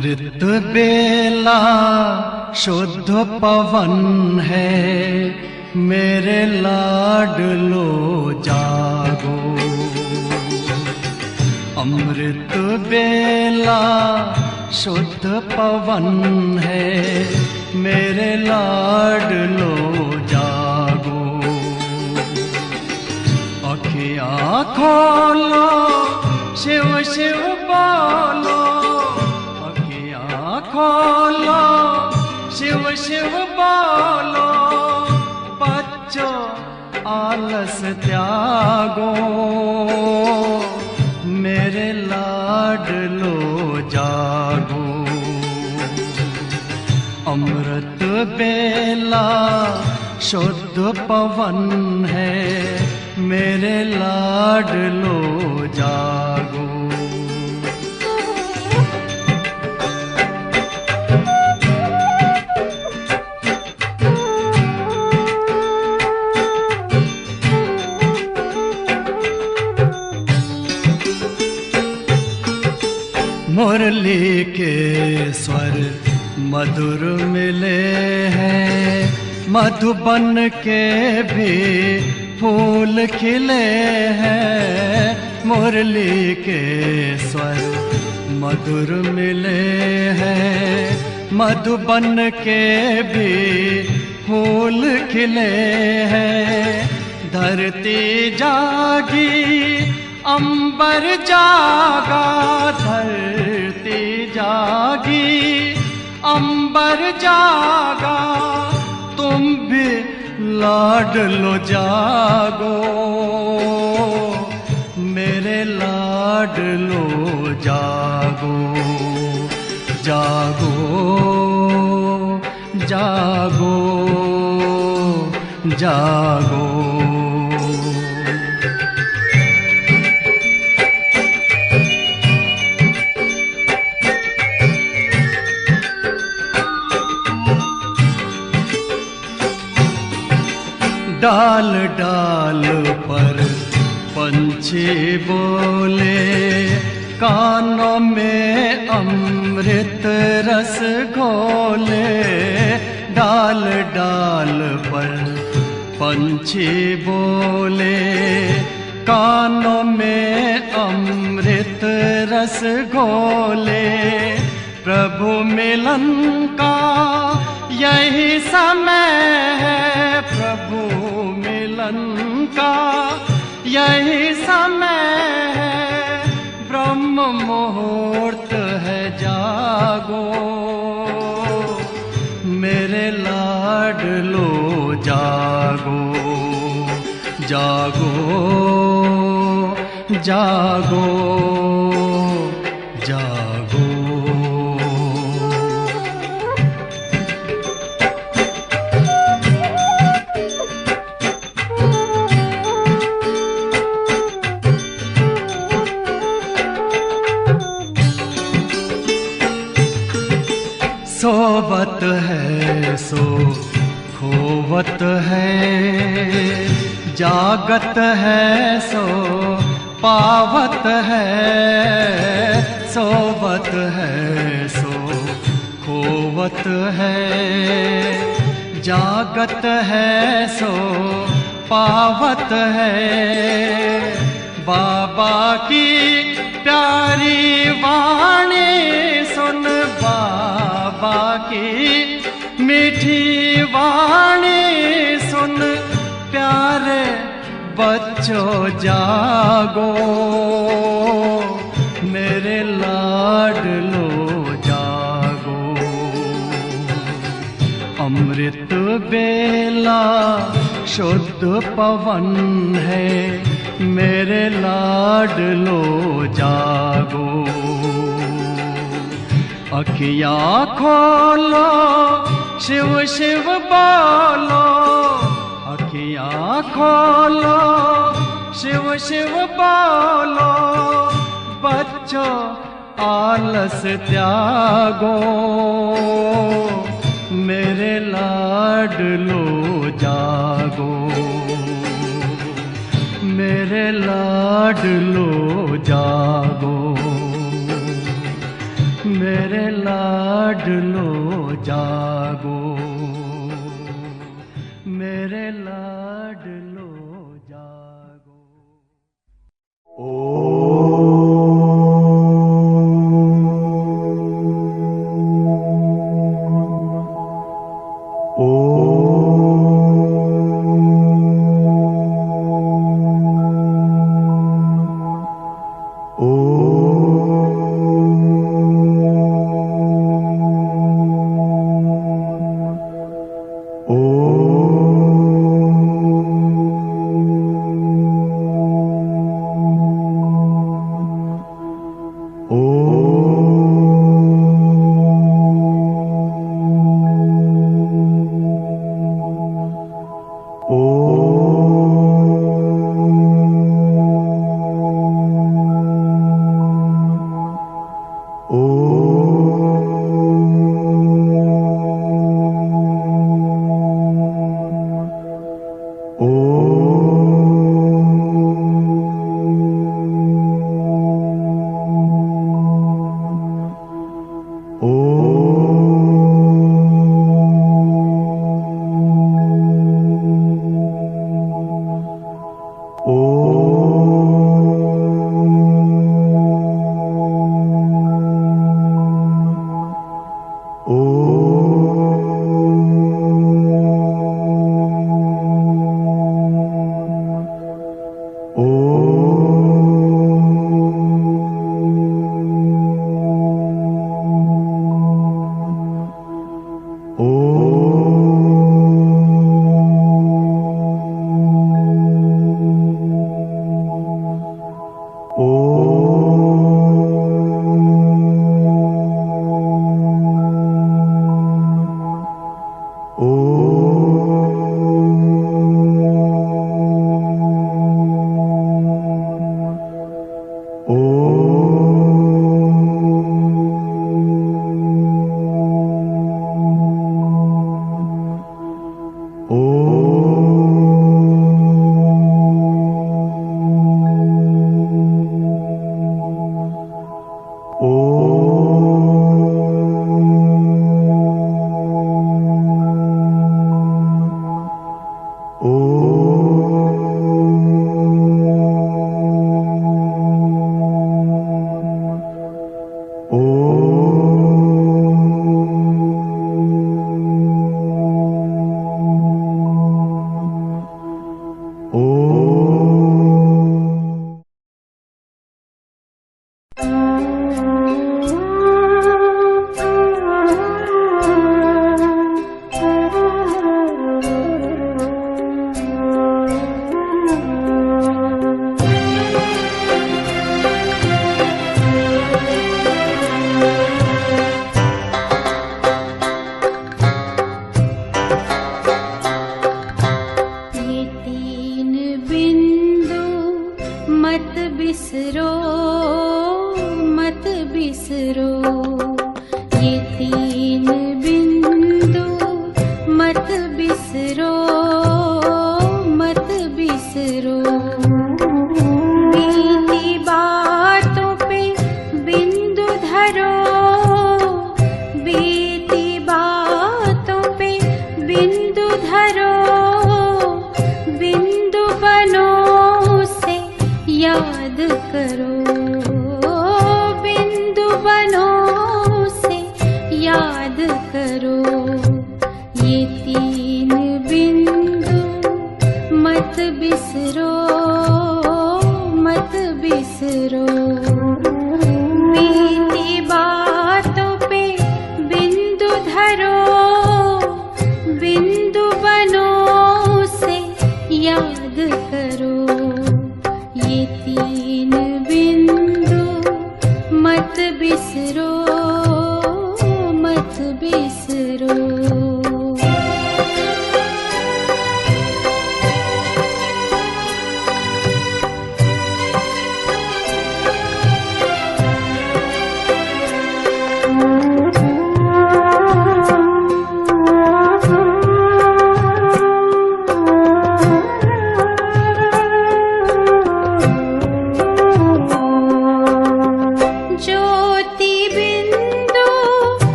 अमृत बेला शुद्ध पवन है, मेरे लाडलो जागो। अमृत बेला शुद्ध पवन है, मेरे लाडलो जागो। अखियाँ खोलो, शिव शिव बोलो, अखियाँ खोलो, शिव शिव बोलो। बच्चों आलस त्यागो, मेरे लाडलो जागो। अमृत बेला शुद्ध पवन है, मेरे लाडलो जागो। मुरली के स्वर मधुर मिले हैं, मधुबन के भी फूल खिले हैं। मुरली के स्वर मधुर मिले हैं, मधुबन के भी फूल खिले हैं। धरती जागी, अंबर जागा, धरती जागी, अंबर जागा। तुम भी लाडलो जागो, मेरे लाडलो जागो। जागो जागो जागो। डाल डाल पर पंछी बोले, कानों में अमृत रस घोले। डाल डाल पर पंछी बोले, कानों में अमृत रस घोले। प्रभु मिलन का यही समय है, प्रभु मिलन का यही समय है। ब्रह्म मुहूर्त है, जागो, मेरे लाडलो जागो। जागो जागो जागो। सोवत है सो खोवत है, जागत है सो पावत है। सोवत है सो खोवत है, जागत है सो पावत है। बाबा की प्यारी वाणी सुन, बाबा की मीठी वाणी सुन। प्यारे बच्चों जागो, मेरे लाडलो जागो। अमृत बेला शुद्ध पवन है, मेरे लाडलो जागो। अखियाँ खोलो, शिव शिव बोलो, अखियाँ खोलो, शिव शिव बोलो। बच्चों आलस त्यागो, मेरे लाडलो जागो। मेरे लाडलो जागो, मेरे लाडलो जागो, मेरे लाडलो जागो।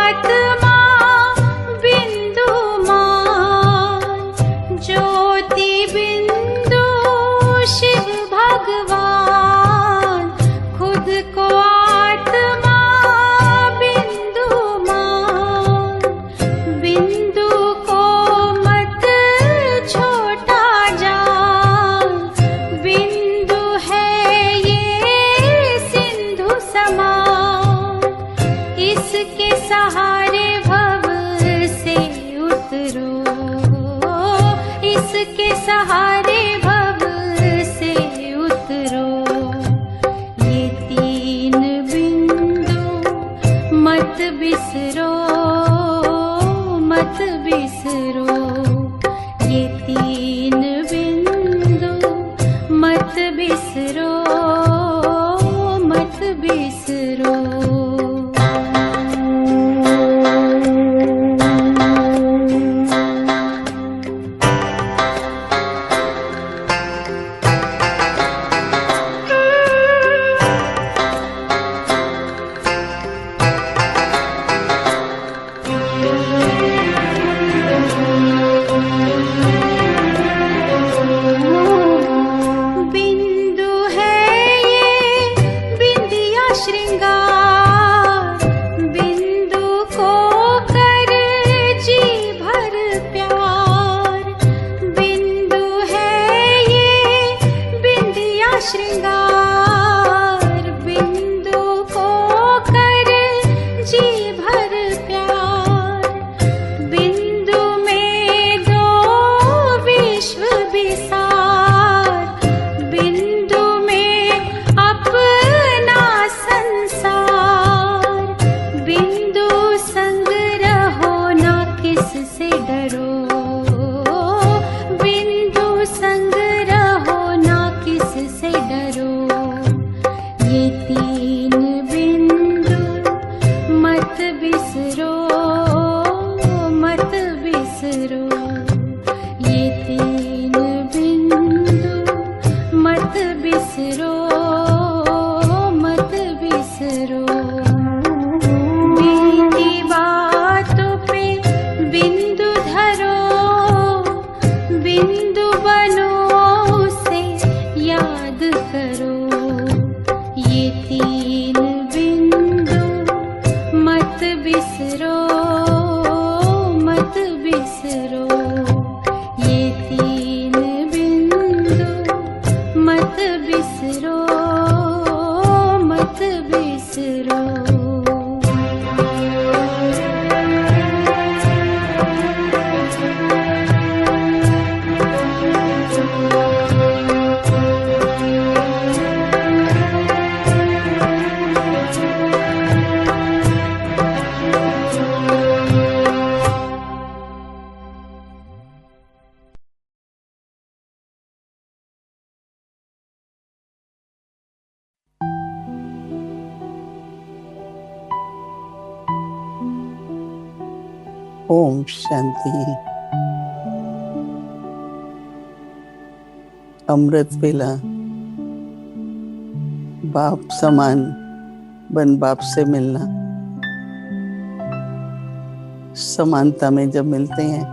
आत्मा बिंदुमान, ज्योति बिंदु शिव भगवान, खुद को आत्मा बिंदुमान, बिंदु को मत छोटा जान, बिंदु है ये सिंधु समान, इसके सहारे भव से उतरो, इसके सहारे भव से उतरो, ये तीन बिंदु मत बिसरो, मत बिसरो, ये तीन बिंदु मत बिसरो, मत बिसरो। बिंदु है ये बिंदिया श्रृंगार, बिंदु को कर जी भर प्यार, बिंदु है ये बिंदिया श्रृंगार, बिंदु को कर जी भर प्यार, बिंदु में दो विश्व विसार, बिंदु में अपना संसार, बिंदु संग रहो ना किससे डरो, बिंदु संग रहो ना किससे डरो, ये तीन बिंदु मत बिसरो, मत बिसरो, ये तीन बिंदु मत बिसरो, मत बिसरो। बीती बातों पे बिंदु धरो, बिंदु बनो उसे याद करो, ये तीन बिंदु मत बिसरो, मत बिसरो, ये तीन बिंदु मत बिसरो, मत बिसरो। ओम शांति। अमृत वेला बाप समान बन बाप से मिलना, समानता में जब मिलते हैं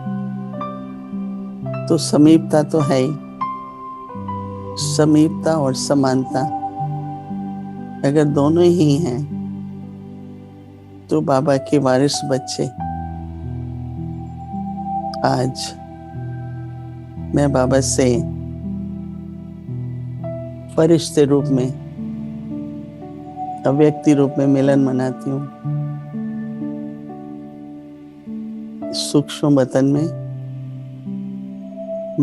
तो समीपता तो है ही, समीपता और समानता अगर दोनों ही हैं तो बाबा के वारिस बच्चे आज मैं बाबा से फरिश्ते रूप में, अव्यक्ति रूप में मिलन मनाती हूँ। सूक्ष्म वतन में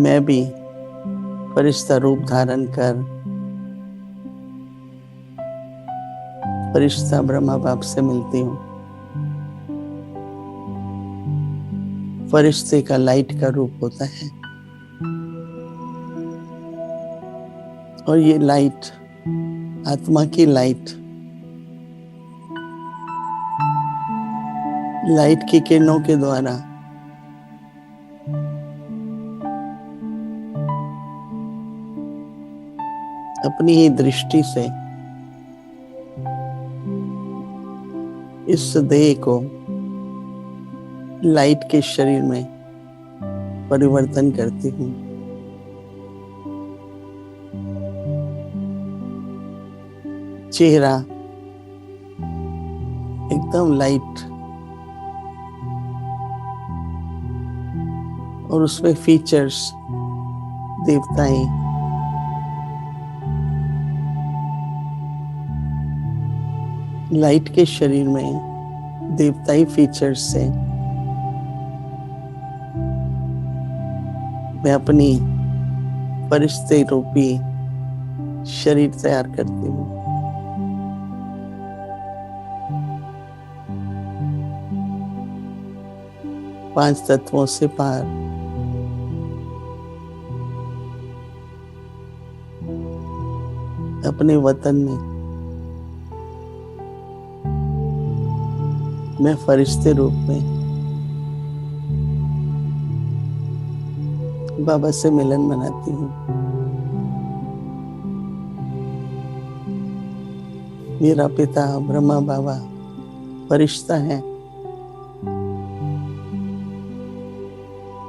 मैं भी फरिश्ता रूप धारण कर फरिश्ता ब्रह्मा बाप से मिलती हूँ। फरिश्ते का लाइट का रूप होता है और ये लाइट, आत्मा की लाइट, लाइट की किरणों के द्वारा अपनी ही दृष्टि से इस देह को लाइट के शरीर में परिवर्तन करती हूँ। चेहरा एकदम लाइट और उसमें फीचर्स देवताएं, लाइट के शरीर में देवताई फीचर्स से मैं अपनी फरिश्ते रूपी शरीर तैयार करती हूँ। पांच तत्वों से पार अपने वतन में मैं फरिश्ते रूप में बाबा से मिलन मनाती हूँ। मेरा पिता ब्रह्मा बाबा फरिश्ता है।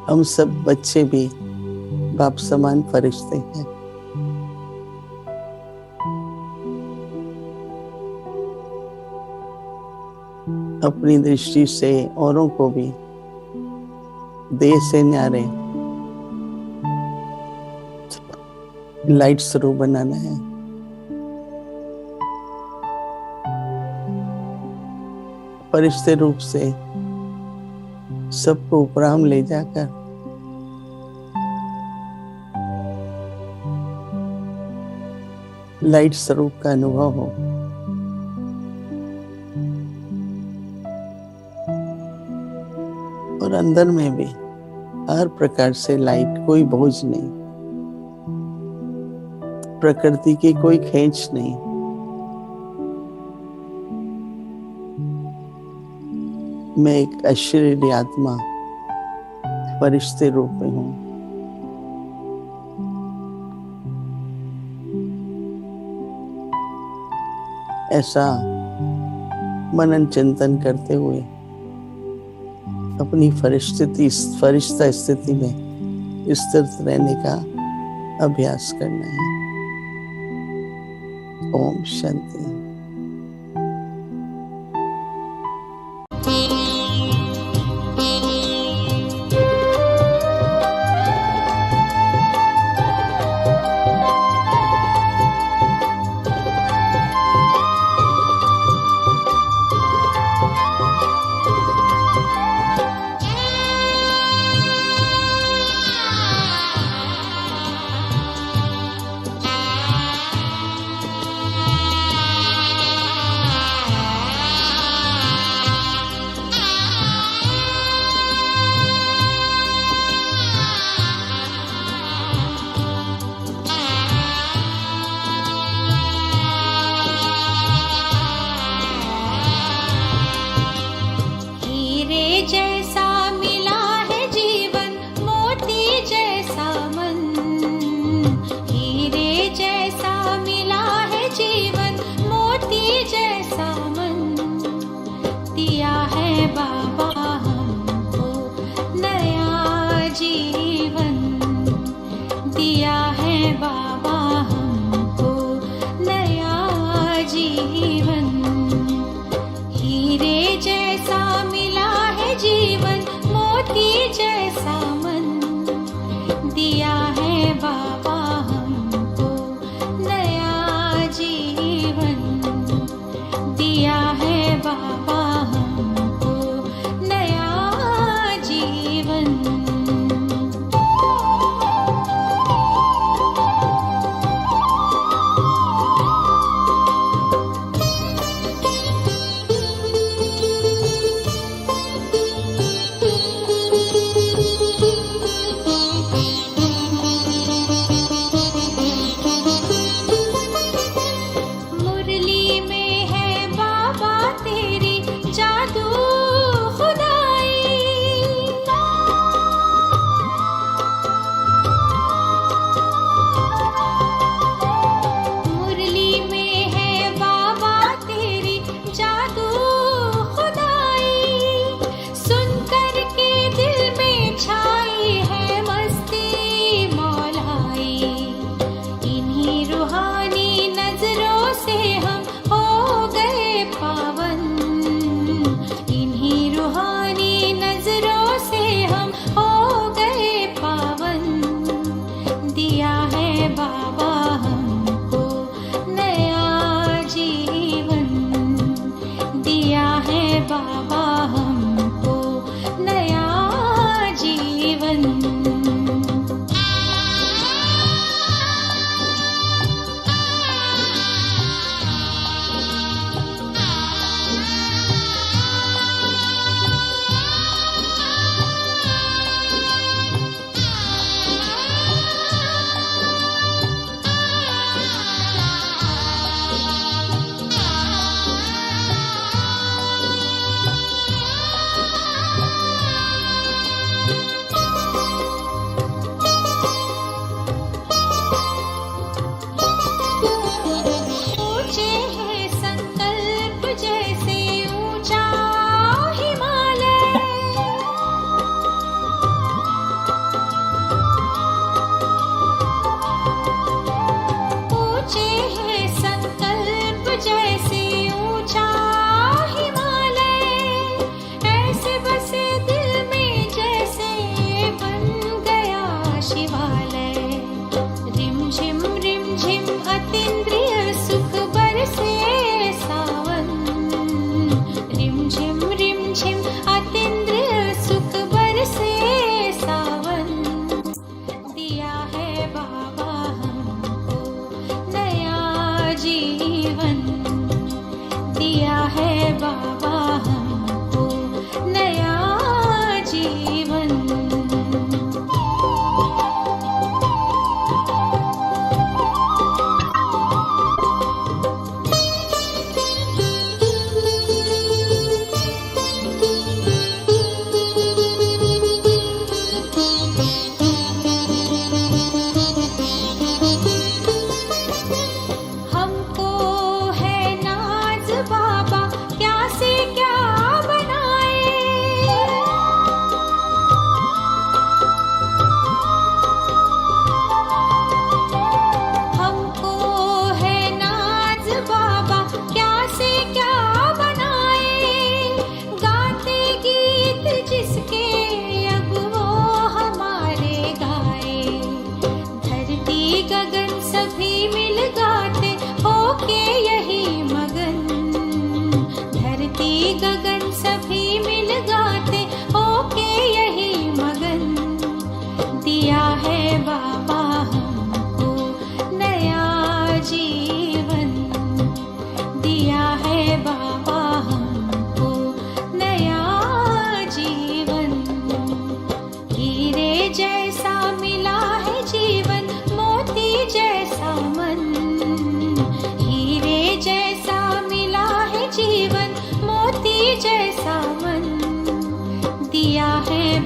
हम सब बच्चे भी बाप समान फरिश्ते हैं। अपनी दृष्टि से औरों को भी देह से न्यारे लाइट स्वरूप बनाना है। फरिश्ते रूप से सबको उपराम ले जाकर लाइट स्वरूप का अनुभव हो। और अंदर में भी हर प्रकार से लाइट, कोई बोझ नहीं, प्रकृति की कोई खींच नहीं। मैं एक अशरीरी आत्मा फरिश्ते रूप में हूँ। ऐसा मनन चिंतन करते हुए अपनी फरिश्ता स्थिति में स्थिर रहने का अभ्यास करना है। ओम शांति।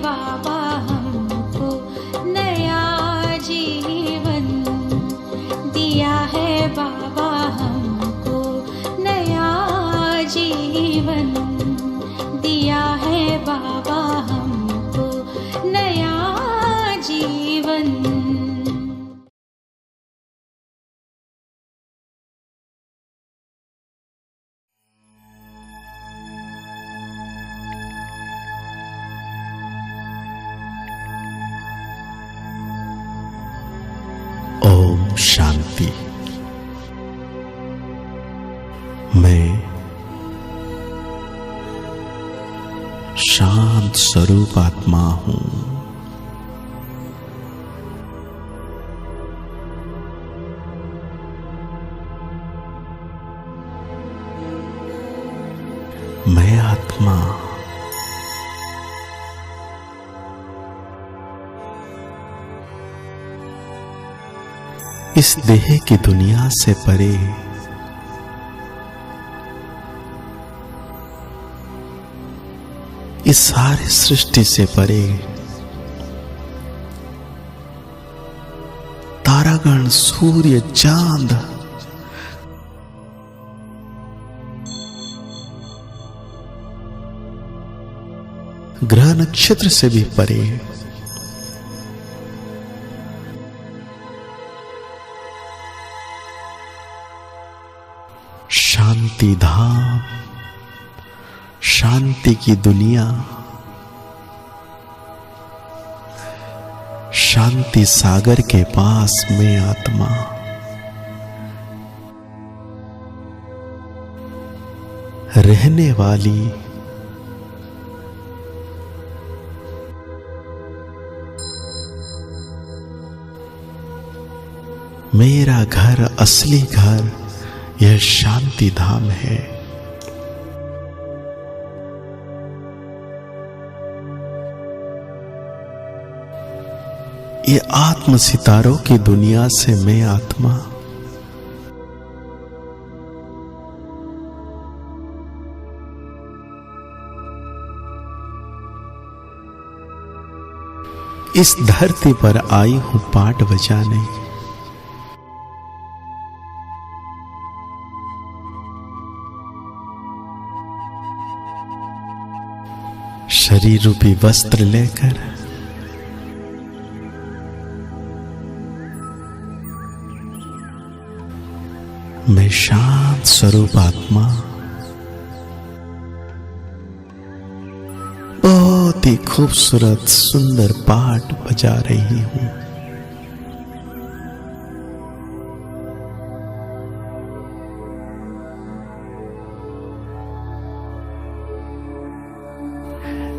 बाबा हमको नया जीवन, दिया है बाबा हमको नया जीवन, दिया है बाबा हमको नया जीवन। ओम शांति। मैं शांत स्वरूप आत्मा हूं। मैं आत्मा इस देह की दुनिया से परे इस सारी सृष्टि से परे तारागण, सूर्य, चांद, ग्रह नक्षत्र से भी परे शांति धाम, शांति की दुनिया, शांति सागर के पास में आत्मा रहने वाली मेरा घर, असली घर यह शांति धाम है। ये आत्म सितारों की दुनिया से मैं आत्मा इस धरती पर आई हूं पाठ बजाने। शरीर रूपी वस्त्र लेकर मैं शांत स्वरूप आत्मा बहुत ही खूबसूरत सुंदर पाठ बजा रही हूं।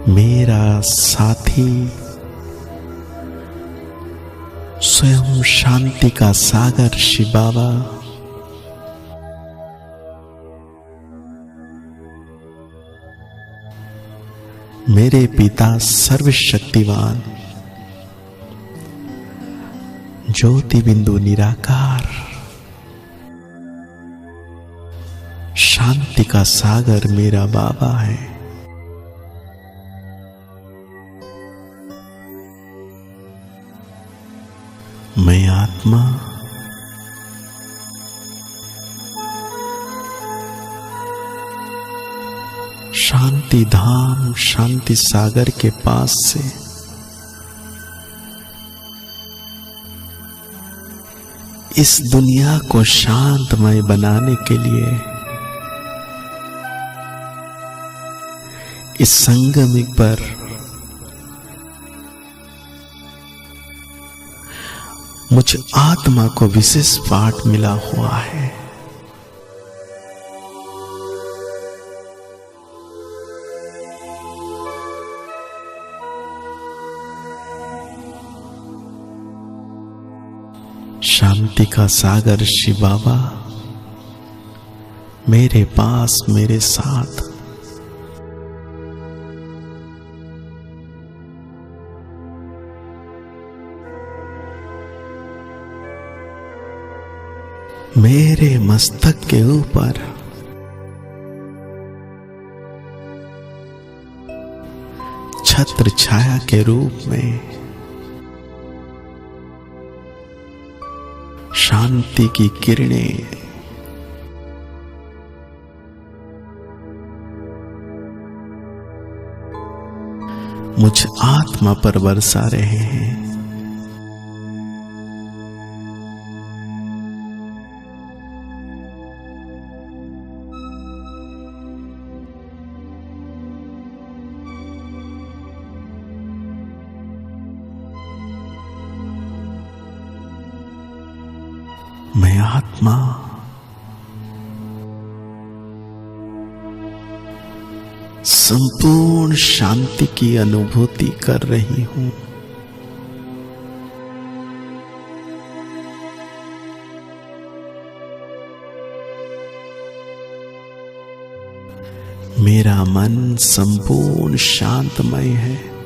मेरा साथी स्वयं शांति का सागर शिव बाबा मेरे पिता सर्वशक्तिवान ज्योति बिंदु निराकार शांति का सागर मेरा बाबा है। मैं आत्मा शांति धाम, शांति सागर के पास से इस दुनिया को शांतमय बनाने के लिए इस संगमिक पर मुझ आत्मा को विशेष पाठ मिला हुआ है। शांति का सागर शिव बाबा मेरे पास, मेरे साथ मेरे मस्तक के ऊपर छत्र छाया के रूप में शांति की किरणें मुझ आत्मा पर बरसा रहे हैं। मैं आत्मा संपूर्ण शांति की अनुभूति कर रही हूं। मेरा मन संपूर्ण शांतमय है।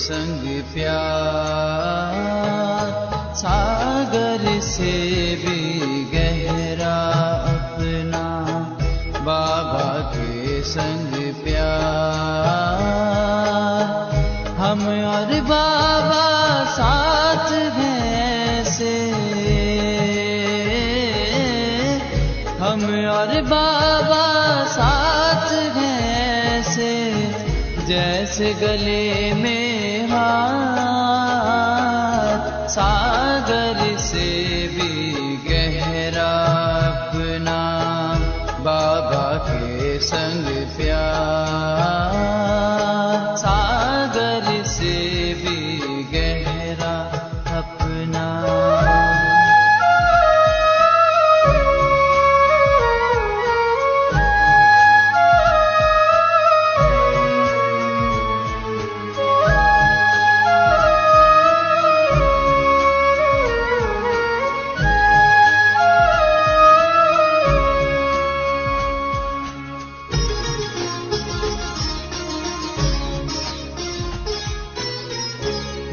संग प्यार सागर से भी गहरा अपना बाबा के संग प्यार। हम और बाबा साथ हैं ऐसे, हम और बाबा साथ हैं ऐसे, जैसे गले में हाथ। सागर से भी गहरा अपना बाबा के संग प्यार। सागर से भी गहरा अपना।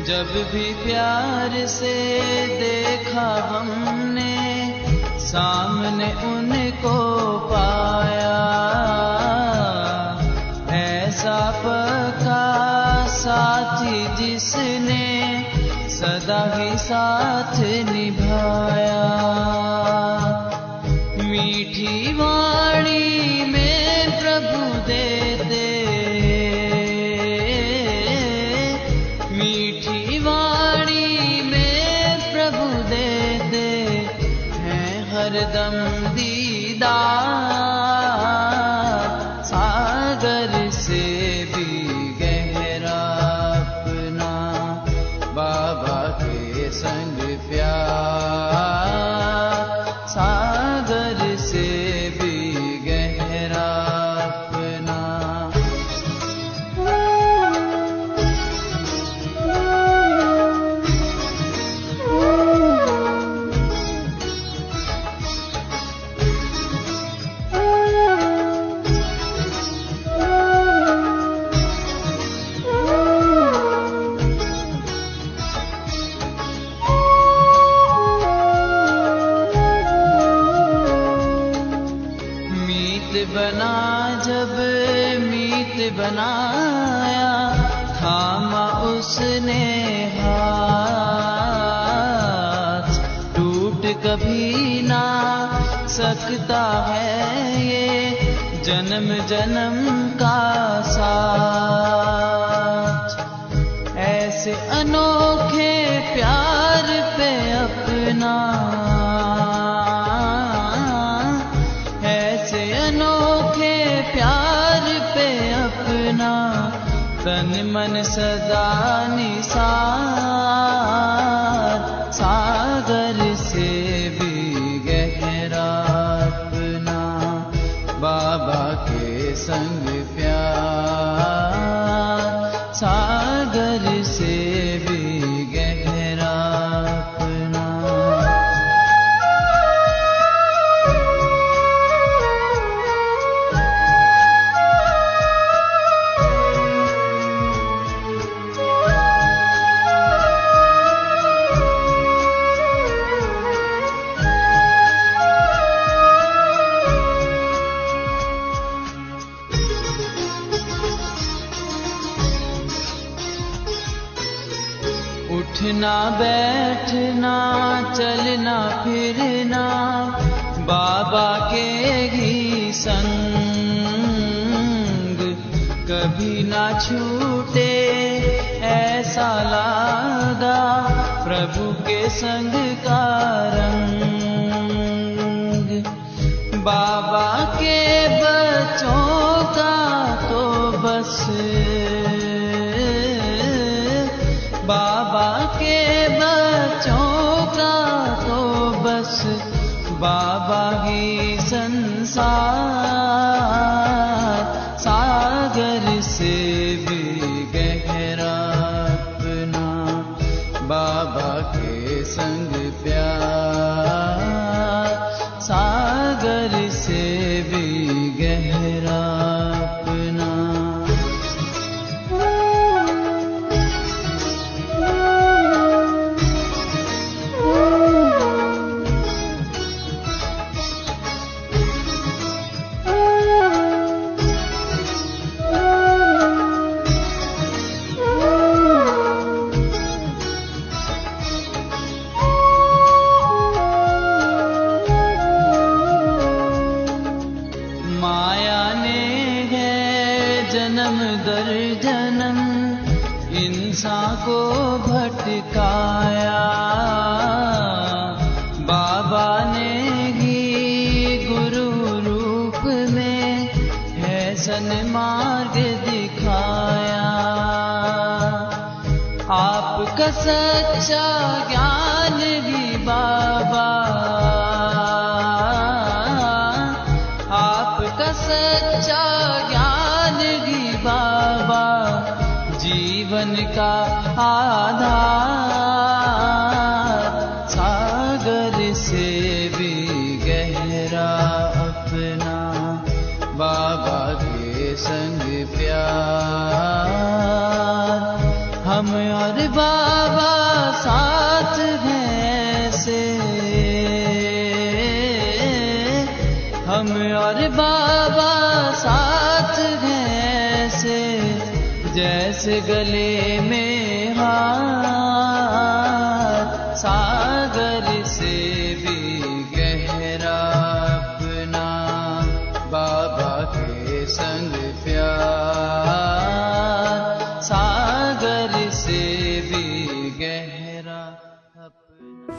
जब भी प्यार से देखा हमने, सामने उनको पाया। ऐसा पक्का साथी जिसने सदा ही साथ निभाया। मीठी वाणी में प्रभु दम दीदार, सागर से भी गहरा अपना बाबा के संग प्यार, सागर से भी गहरा अपना। बना जब मीत बनाया, थामा उसने हाथ, टूट कभी ना सकता है ये जन्म जन्म का साथ। ऐसे अनोखे प्यार पे अपना, प्यार पे अपना तन मन सदा निसार, सागर से भी गहरा अपना बाबा के संग प्यार, सागर से भी गहरा अपना। उठना बैठना चलना फिरना बाबा के ही संग, कभी ना छूटे ऐसा लागा प्रभु के संग का रंग। बाबा के बच्चों का तो बस, बाबा के बच्चों का तो बस बाबा ही संसार, सागर से भी गहरा अपना बाबा के संग प्यार, सागर से भी गहरा अपना। इंसान को भटकाया, बाबा ने ही गुरु रूप में है सन्मार्ग दिखाया। आपका सच्चा ज्ञान भी बाबा, आपका सच्चा ज्ञान भी बाबा जीवन का आधार, सागर से भी गहरा अपना बाबा के संग प्यार। हम और बाबा साथ हैं से, हम और बाबा साथ हैं से, जैसे गले में हाथ, सागर से भी गहरा अपना बाबा के संग प्यार, सागर से भी गहरा अपना।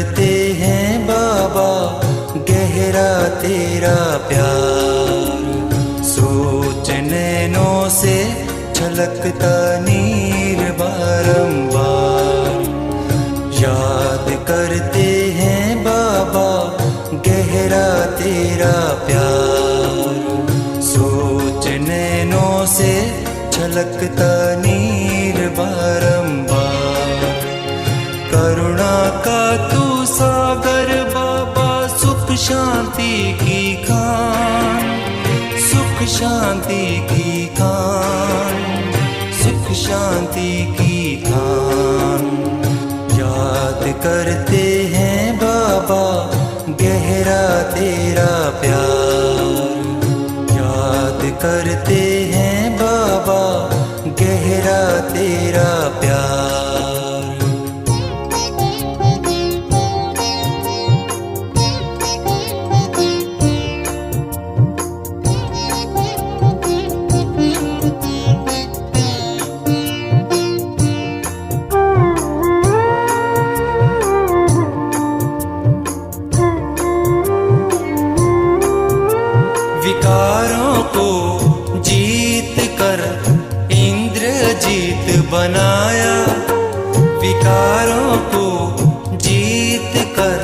करते हैं बाबा गहरा तेरा प्यार। सोच नैनों से छलकता नीर बारंबार। याद करते हैं बाबा गहरा तेरा प्यार। सोच नैनों से छलकता नीर बारंबार। करुणा का तू सागर बाबा, सुख शांति की खान, सुख शांति की खान, सुख शांति की खान। याद करते हैं बाबा गहरा तेरा प्यार। याद करते हैं बाबा गहरा तेरा प्यार। विकारों को जीत कर इंद्रजीत बनाया। विकारों को जीत कर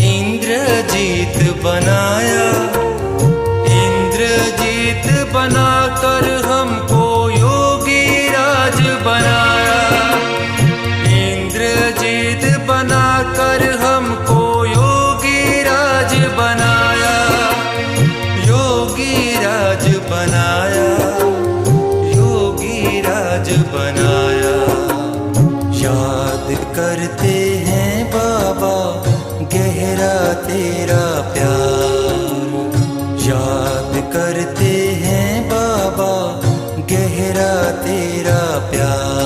इंद्रजीत बनाया। इंद्रजीत बनाकर हमको योगी राज बनाया। इंद्रजीत बनाकर हमको योगी राज बनाया। योगी राज बनाया, योगी राज बनाया। याद करते हैं बाबा गहरा तेरा प्यार। याद करते हैं बाबा गहरा तेरा प्यार।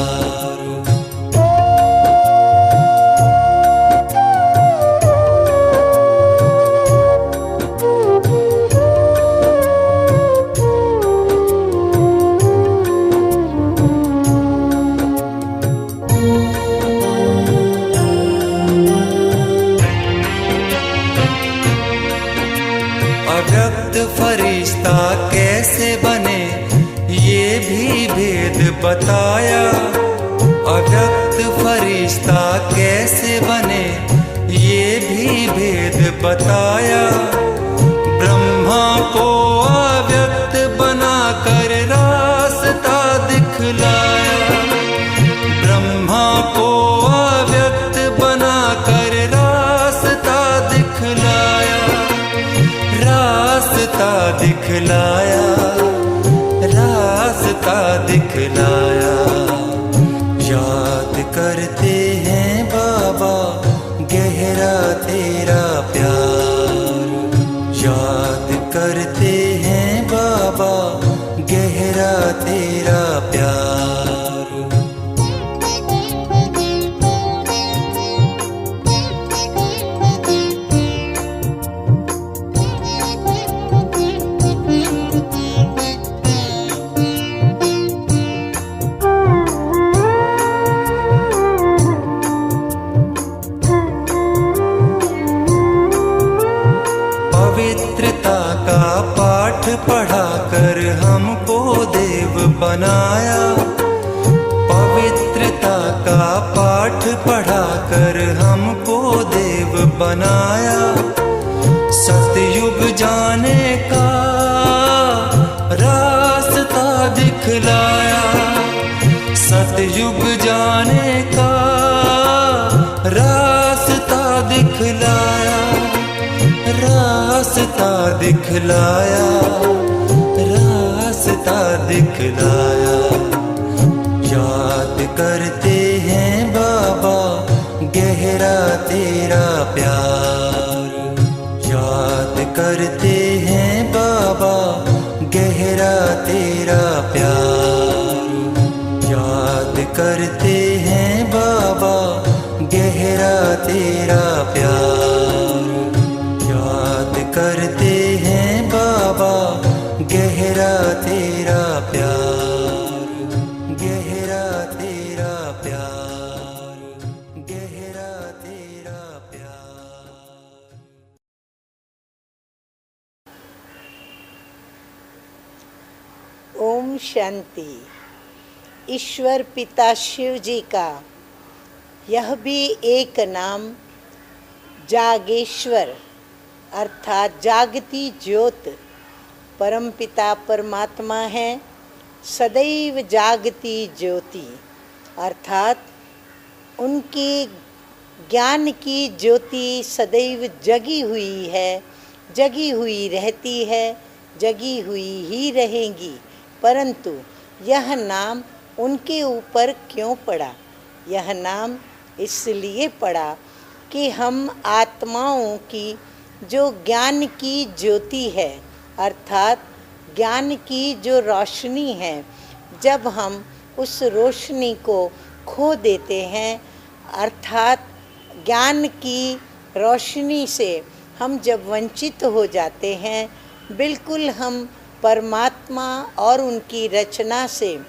अव्यक्त फरिश्ता कैसे बने ये भी भेद बताया। अव्यक्त फरिश्ता कैसे बने ये भी भेद बताया। ब्रह्मा को अव्यक्त बनाकर रास्ता दिखलाया। ब्रह्मा को अव्यक्त बनाकर रास्ता दिखलाया। रास्ता दिखलाया, रास्ता दिखलाया। याद करते हैं बाबा गहरा तेरा प्यार। याद करते हैं बाबा गहरा तेरा प्यार। पवित्रता का पाठ पढ़ाकर हमको देव बनाया। पवित्रता का पाठ पढ़ाकर हमको देव बनाया। सतयुग जाने का रास्ता दिखलाया। सतयुग जाने का रास्ता दिखलाया। रास्ता दिखलाया, रास्ता दिखलाया। याद करते हैं बाबा गहरा तेरा प्यार। याद करते हैं बाबा गहरा तेरा प्यार। याद करते हैं बाबा गहरा तेरा प्यार। याद करते हैं बाबा गहरा तेरा प्यार। गहरा तेरा प्यार। गहरा तेरा प्यार। ओम शांति। ईश्वर पिता शिव जी का यह भी एक नाम जागेश्वर अर्थात जागती ज्योत परमपिता परमात्मा है। सदैव जागती ज्योति अर्थात उनकी ज्ञान की ज्योति सदैव जगी हुई है, जगी हुई रहती है, जगी हुई ही रहेगी। परंतु यह नाम उनके ऊपर क्यों पड़ा? यह नाम इसलिए पड़ा कि हम आत्माओं की जो ज्ञान की ज्योति है अर्थात ज्ञान की जो रोशनी है, जब हम उस रोशनी को खो देते हैं अर्थात ज्ञान की रोशनी से हम जब वंचित हो जाते हैं, बिल्कुल हम परमात्मा और उनकी रचना से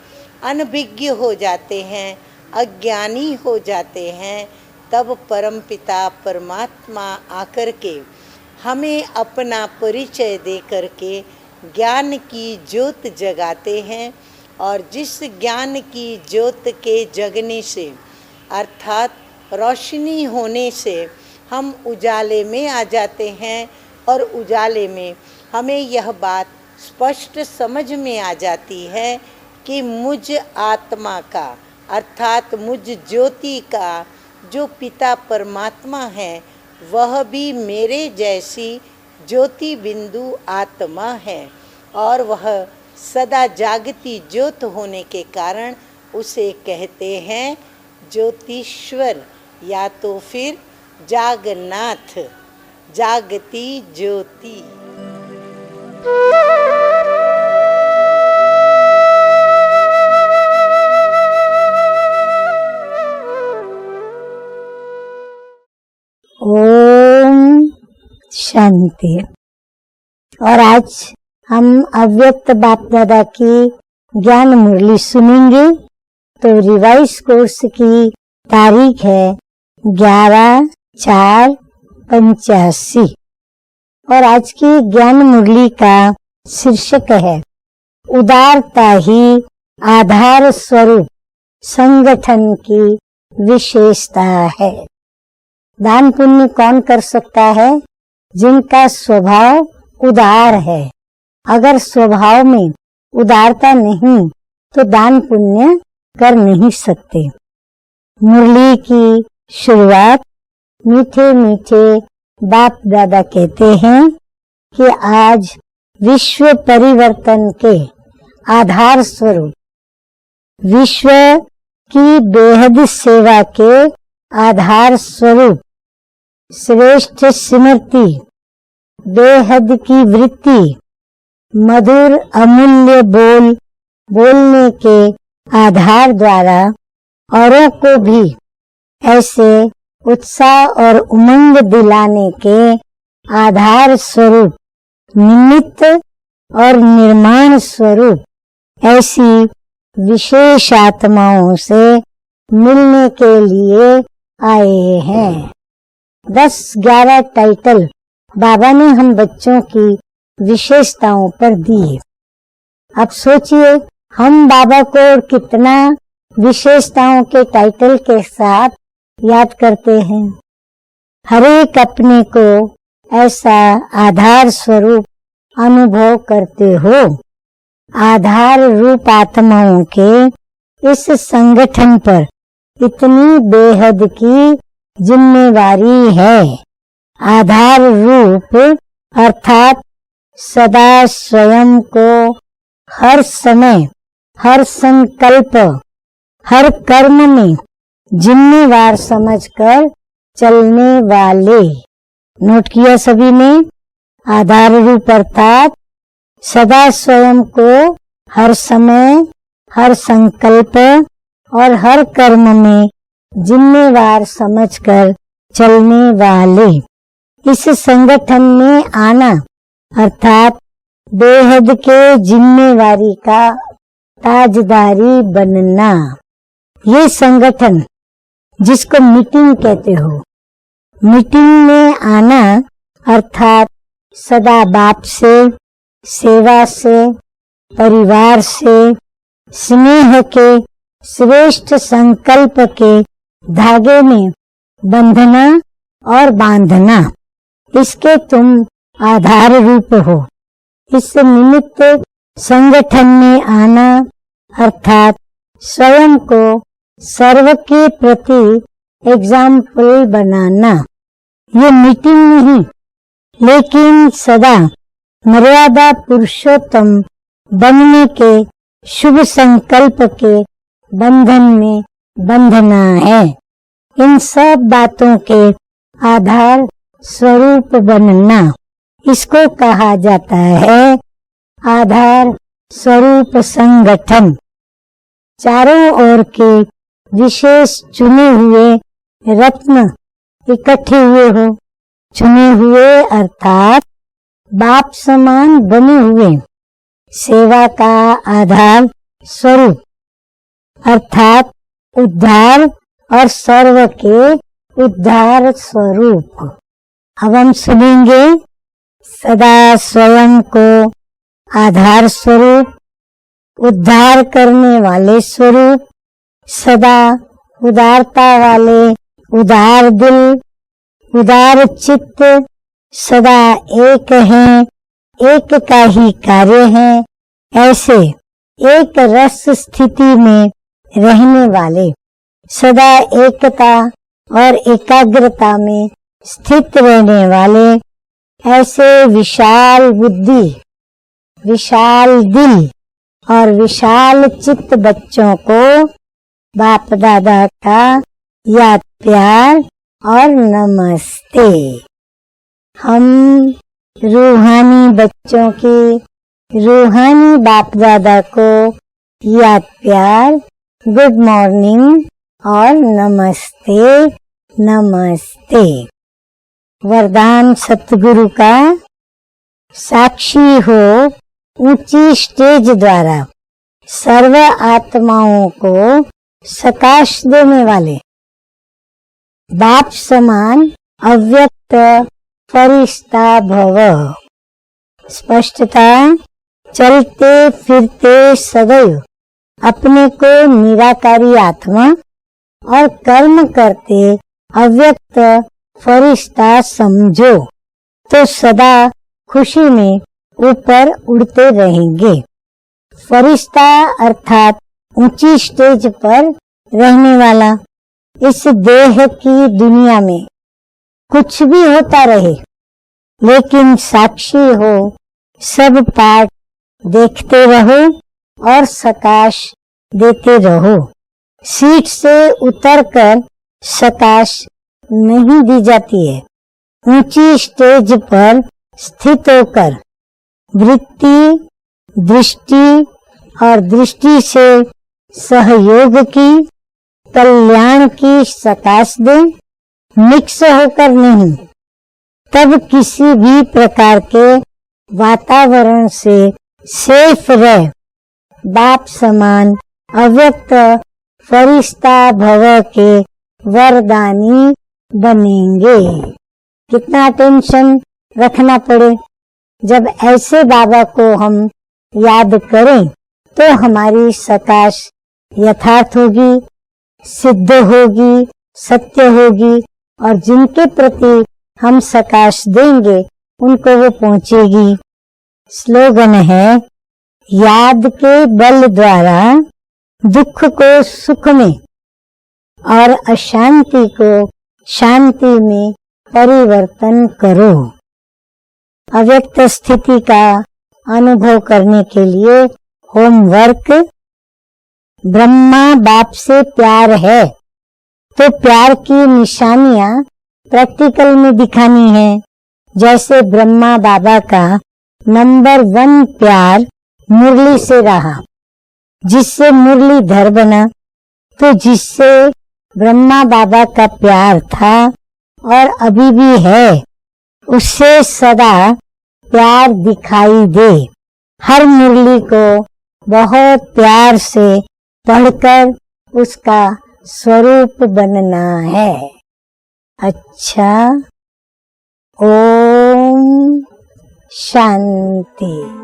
अनभिज्ञ हो जाते हैं, अज्ञानी हो जाते हैं, तब परमपिता परमात्मा आकर के हमें अपना परिचय दे करके ज्ञान की ज्योत जगाते हैं। और जिस ज्ञान की ज्योत के जगने से अर्थात रोशनी होने से हम उजाले में आ जाते हैं और उजाले में हमें यह बात स्पष्ट समझ में आ जाती है कि मुझ आत्मा का अर्थात मुझ ज्योति का जो पिता परमात्मा है वह भी मेरे जैसी ज्योति बिंदु आत्मा है और वह सदा जागती ज्योत होने के कारण उसे कहते हैं ज्योतिश्वर या तो फिर जागनाथ, जागती ज्योति। ओम शांति। और आज हम अव्यक्त बाप दादा की ज्ञान मुरली सुनेंगे। तो रिवाइज कोर्स की तारीख है 11/4/85 और आज की ज्ञान मुरली का शीर्षक है उदारता ही आधार स्वरूप संगठन की विशेषता है। दान पुण्य कौन कर सकता है? जिनका स्वभाव उदार है। अगर स्वभाव में उदारता नहीं तो दान पुण्य कर नहीं सकते। मुरली की शुरुआत मीठे मीठे बाप दादा कहते हैं कि आज विश्व परिवर्तन के आधार स्वरूप, विश्व की बेहद सेवा के आधार स्वरूप श्रेष्ठ स्मृति, बेहद की वृत्ति, मधुर अमूल्य बोलने के आधार द्वारा औरों को भी ऐसे उत्साह और उमंग दिलाने के आधार स्वरूप, निमित्त और निर्माण स्वरूप ऐसी विशेष आत्माओं से मिलने के लिए आए हैं। 10-11 टाइटल बाबा ने हम बच्चों की विशेषताओं पर दिए। अब सोचिए हम बाबा को कितना विशेषताओं के टाइटल के साथ याद करते हैं। हर एक अपने को ऐसा आधार स्वरूप अनुभव करते हो। आधार रूप आत्माओं के इस संगठन पर इतनी बेहद की जिम्मेवारी है। आधार रूप अर्थात सदा स्वयं को हर समय, हर संकल्प, हर कर्म में जिम्मेवार समझकर चलने वाले। नोट किया सभी ने? आधार रूप अर्थात सदा स्वयं को हर समय, हर संकल्प और हर कर्म में जिम्मेवार समझकर चलने वाले। इस संगठन में आना अर्थात बेहद के जिम्मेवारी का ताजदारी बनना। ये संगठन जिसको मीटिंग कहते हो, मीटिंग में आना अर्थात सदा बाप से, सेवा से, परिवार से स्नेह के श्रेष्ठ संकल्प के धागे में बंधना और बांधना, इसके तुम आधार रूप हो। इस निमित्त संगठन में आना अर्थात स्वयं को सर्व के प्रति एग्जाम्पल बनाना। ये मीटिंग नहीं, लेकिन सदा मर्यादा पुरुषोत्तम बनने के शुभ संकल्प के बंधन में बंधना है। इन सब बातों के आधार स्वरूप बनना, इसको कहा जाता है आधार स्वरूप संगठन। चारों ओर के विशेष चुने हुए रत्न इकट्ठे हुए हो। चुने हुए अर्थात बाप समान बने हुए, सेवा का आधार स्वरूप अर्थात उद्धार और सर्व के उद्धार स्वरूप। अब हम सुनेंगे सदा स्वयं को आधार स्वरूप, उद्धार करने वाले स्वरूप, सदा उदारता वाले उदार दिल, उदार चित्त, सदा एक हैं, एक का ही कार्य है, ऐसे एक रस स्थिति में रहने वाले, सदा एकता और एकाग्रता में स्थित रहने वाले, ऐसे विशाल बुद्धि, विशाल दिल और विशाल चित्त बच्चों को बाप दादा का याद प्यार और नमस्ते। हम रूहानी बच्चों की रूहानी बाप दादा को याद प्यार, गुड मॉर्निंग और नमस्ते नमस्ते। वरदान सतगुरु का साक्षी हो ऊंची स्टेज द्वारा सर्व आत्माओं को सकाश देने वाले, बाप समान अव्यक्त फरिश्ता भव। स्पष्टता, चलते फिरते सदैव अपने को निराकारी आत्मा और कर्म करते अव्यक्त फरिश्ता समझो तो सदा खुशी में ऊपर उड़ते रहेंगे। फरिश्ता अर्थात ऊंची स्टेज पर रहने वाला। इस देह की दुनिया में कुछ भी होता रहे, लेकिन साक्षी हो, सब पाठ देखते रहो और सकाश देते रहो। सीट से उतरकर सकाश नहीं दी जाती है। ऊंची स्टेज पर स्थित होकर वृत्ति, दृष्टि और दृष्टि से सहयोग की, कल्याण की सकाश दे, मिक्स होकर नहीं। तब किसी भी प्रकार के वातावरण से सेफ रह, बाप समान अव्यक्त फरिश्ता भव के वरदानी बनेंगे। कितना टेंशन रखना पड़े। जब ऐसे बाबा को हम याद करें तो हमारी सकाश यथार्थ होगी, सिद्ध होगी, सत्य होगी और जिनके प्रति हम सकाश देंगे उनको वो पहुंचेगी। स्लोगन है, याद के बल द्वारा दुख को सुख में और अशांति को शांति में परिवर्तन करो। अव्यक्त स्थिति का अनुभव करने के लिए होमवर्क, ब्रह्मा बाप से प्यार है तो प्यार की निशानियां प्रैक्टिकल में दिखानी है। जैसे ब्रह्मा बाबा का नंबर 1 प्यार मुरली से रहा, जिससे मुरलीधर बना, तो जिससे ब्रह्मा बाबा का प्यार था और अभी भी है, उससे सदा प्यार दिखाई दे। हर मुरली को बहुत प्यार से पढ़कर उसका स्वरूप बनना है। अच्छा, ओम शांति।